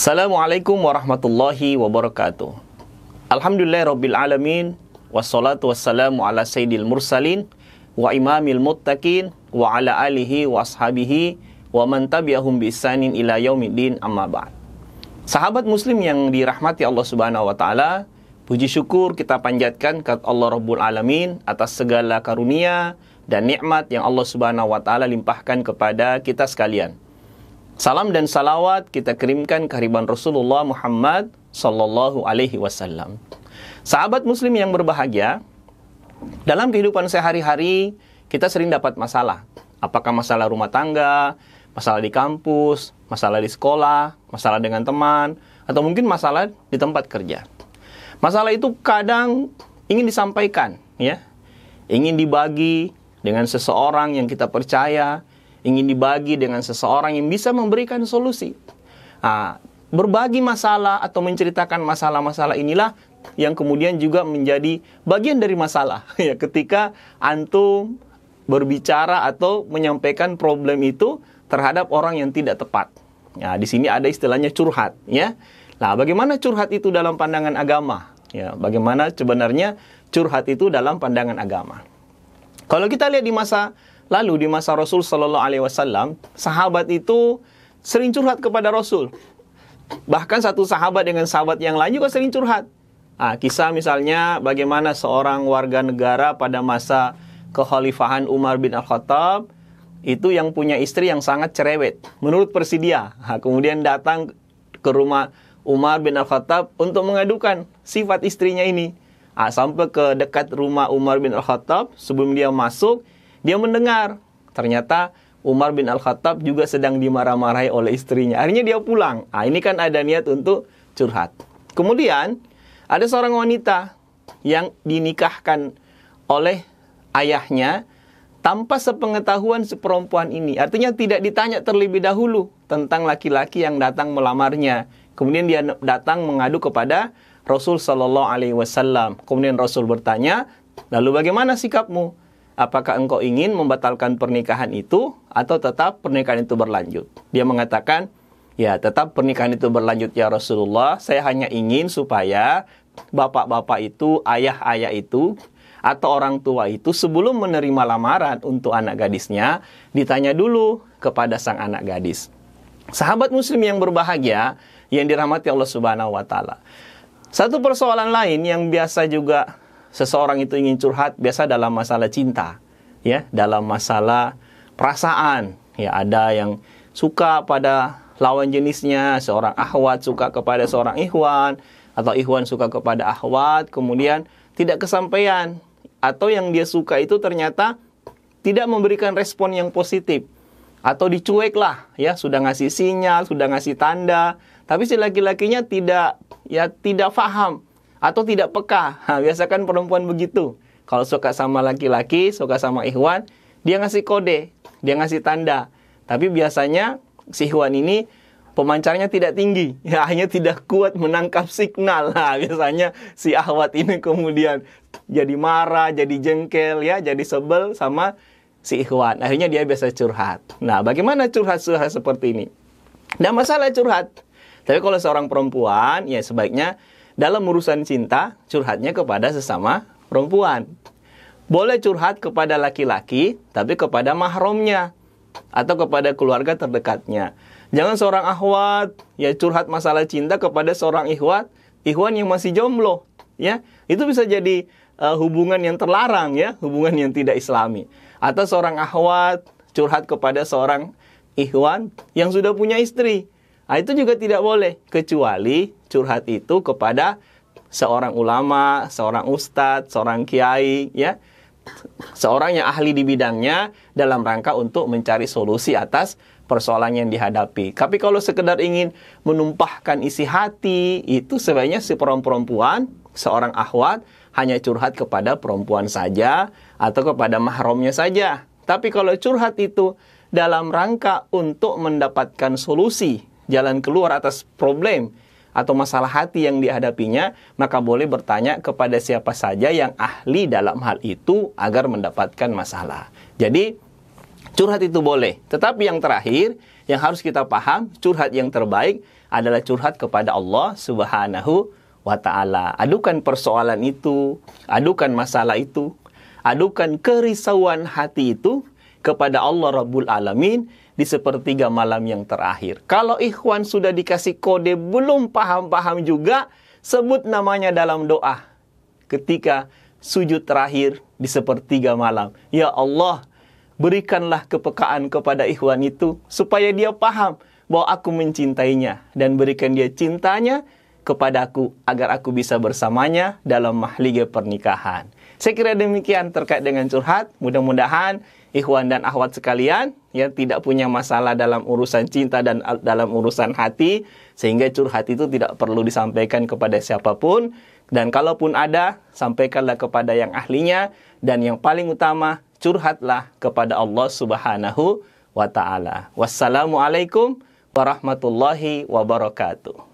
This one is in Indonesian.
Assalamualaikum warahmatullahi wabarakatuh. Alhamdulillahirabbil alamin, wassalatu wassalamu ala sayyidil mursalin wa imamil muttaqin wa ala alihi wa ashabihi wa man tabi'ahum bi ihsanin ila yaumiddin, amma ba'd. Sahabat muslim yang dirahmati Allah Subhanahu wa taala, puji syukur kita panjatkan kepada Allah Rabbul Alamin atas segala karunia dan nikmat yang Allah Subhanahu wa taala limpahkan kepada kita sekalian. Salam dan salawat kita kirimkan ke hadirat Rasulullah Muhammad sallallahu alaihi wasallam. Sahabat muslim yang berbahagia, dalam kehidupan sehari-hari kita sering dapat masalah. Apakah masalah rumah tangga, masalah di kampus, masalah di sekolah, masalah dengan teman, atau mungkin masalah di tempat kerja. Masalah itu kadang ingin disampaikan, ya. Ingin dibagi dengan seseorang yang kita percaya, ingin dibagi dengan seseorang yang bisa memberikan solusi. Berbagi masalah atau menceritakan masalah-masalah inilah yang kemudian juga menjadi bagian dari masalah. Ya, ketika antum berbicara atau menyampaikan problem itu terhadap orang yang tidak tepat. Ya, di sini ada istilahnya curhat. Ya, nah, bagaimana curhat itu dalam pandangan agama? Ya, bagaimana sebenarnya curhat itu dalam pandangan agama? Kalau kita lihat di masa lalu, di masa Rasul Sallallahu Alaihi Wasallam, sahabat itu sering curhat kepada Rasul. Bahkan satu sahabat dengan sahabat yang lain juga sering curhat. Kisah misalnya bagaimana seorang warga negara pada masa kekhalifahan Umar bin Al-Khattab itu yang punya istri yang sangat cerewet menurut versi dia. Kemudian datang ke rumah Umar bin Al-Khattab untuk mengadukan sifat istrinya ini. Sampai ke dekat rumah Umar bin Al-Khattab, sebelum dia masuk, dia mendengar, ternyata Umar bin Al-Khattab juga sedang dimarah-marahi oleh istrinya. Akhirnya dia pulang. Ini kan ada niat untuk curhat. Kemudian, ada seorang wanita yang dinikahkan oleh ayahnya tanpa sepengetahuan si perempuan ini. Artinya tidak ditanya terlebih dahulu tentang laki-laki yang datang melamarnya. Kemudian dia datang mengadu kepada Rasul Sallallahu Alaihi Wasallam. Kemudian Rasul bertanya, lalu bagaimana sikapmu? Apakah engkau ingin membatalkan pernikahan itu atau tetap pernikahan itu berlanjut? Dia mengatakan, ya tetap pernikahan itu berlanjut ya Rasulullah. Saya hanya ingin supaya bapak-bapak itu, ayah-ayah itu, atau orang tua itu sebelum menerima lamaran untuk anak gadisnya, ditanya dulu kepada sang anak gadis. Sahabat muslim yang berbahagia, yang dirahmati Allah Subhanahu wa taala. Satu persoalan lain yang biasa juga seseorang itu ingin curhat, biasa dalam masalah cinta, ya, dalam masalah perasaan. Ya, ada yang suka pada lawan jenisnya, seorang akhwat suka kepada seorang ikhwan, atau ikhwan suka kepada akhwat, kemudian tidak kesampaian, atau yang dia suka itu ternyata tidak memberikan respon yang positif, atau dicuek lah, ya, sudah ngasih sinyal, sudah ngasih tanda, tapi si laki-lakinya tidak paham atau tidak peka. Biasa kan perempuan begitu. Kalau suka sama laki-laki, suka sama ikhwan, dia ngasih kode, dia ngasih tanda. Tapi biasanya si ikhwan ini pemancarnya tidak tinggi. Ya, hanya tidak kuat menangkap signal. Biasanya si akhwat ini kemudian jadi marah, jadi jengkel, ya, jadi sebel sama si ikhwan. Akhirnya dia biasa curhat. Nah, bagaimana curhat-curhat seperti ini? Tidak masalah curhat. Tapi kalau seorang perempuan, ya sebaiknya dalam urusan cinta, curhatnya kepada sesama perempuan. Boleh curhat kepada laki-laki, tapi kepada mahramnya atau kepada keluarga terdekatnya. Jangan seorang akhwat ya curhat masalah cinta kepada seorang ikhwan yang masih jomblo, ya. Itu bisa jadi hubungan yang terlarang, ya, hubungan yang tidak islami. Atau seorang akhwat curhat kepada seorang ikhwan yang sudah punya istri. Itu juga tidak boleh, kecuali curhat itu kepada seorang ulama, seorang ustadz, seorang kiai, ya, seorang yang ahli di bidangnya dalam rangka untuk mencari solusi atas persoalan yang dihadapi. Tapi kalau sekedar ingin menumpahkan isi hati, itu sebaiknya si perempuan, seorang akhwat, hanya curhat kepada perempuan saja atau kepada mahramnya saja. Tapi kalau curhat itu dalam rangka untuk mendapatkan solusi, jalan keluar atas problem atau masalah hati yang dihadapinya, maka boleh bertanya kepada siapa saja yang ahli dalam hal itu agar mendapatkan masalah. Jadi, Curhat itu boleh, tetapi yang terakhir yang harus kita paham, curhat yang terbaik adalah curhat kepada Allah Subhanahu wa ta'ala. Adukan persoalan itu, adukan masalah itu, adukan kerisauan hati itu kepada Allah Rabbul Alamin di sepertiga malam yang terakhir. Kalau ikhwan sudah dikasih kode belum paham-paham juga, sebut namanya dalam doa ketika sujud terakhir di sepertiga malam. Ya Allah, berikanlah kepekaan kepada ikhwan itu supaya dia paham bahwa aku mencintainya, dan berikan dia cintanya kepadaku agar aku bisa bersamanya dalam mahligai pernikahan. Saya kira demikian terkait dengan curhat. Mudah-mudahan ikhwan dan akhwat sekalian yang tidak punya masalah dalam urusan cinta dan dalam urusan hati, sehingga curhat itu tidak perlu disampaikan kepada siapapun, dan kalaupun ada, sampaikanlah kepada yang ahlinya, dan yang paling utama, curhatlah kepada Allah Subhanahu wa ta'ala. Wassalamualaikum warahmatullahi wabarakatuh.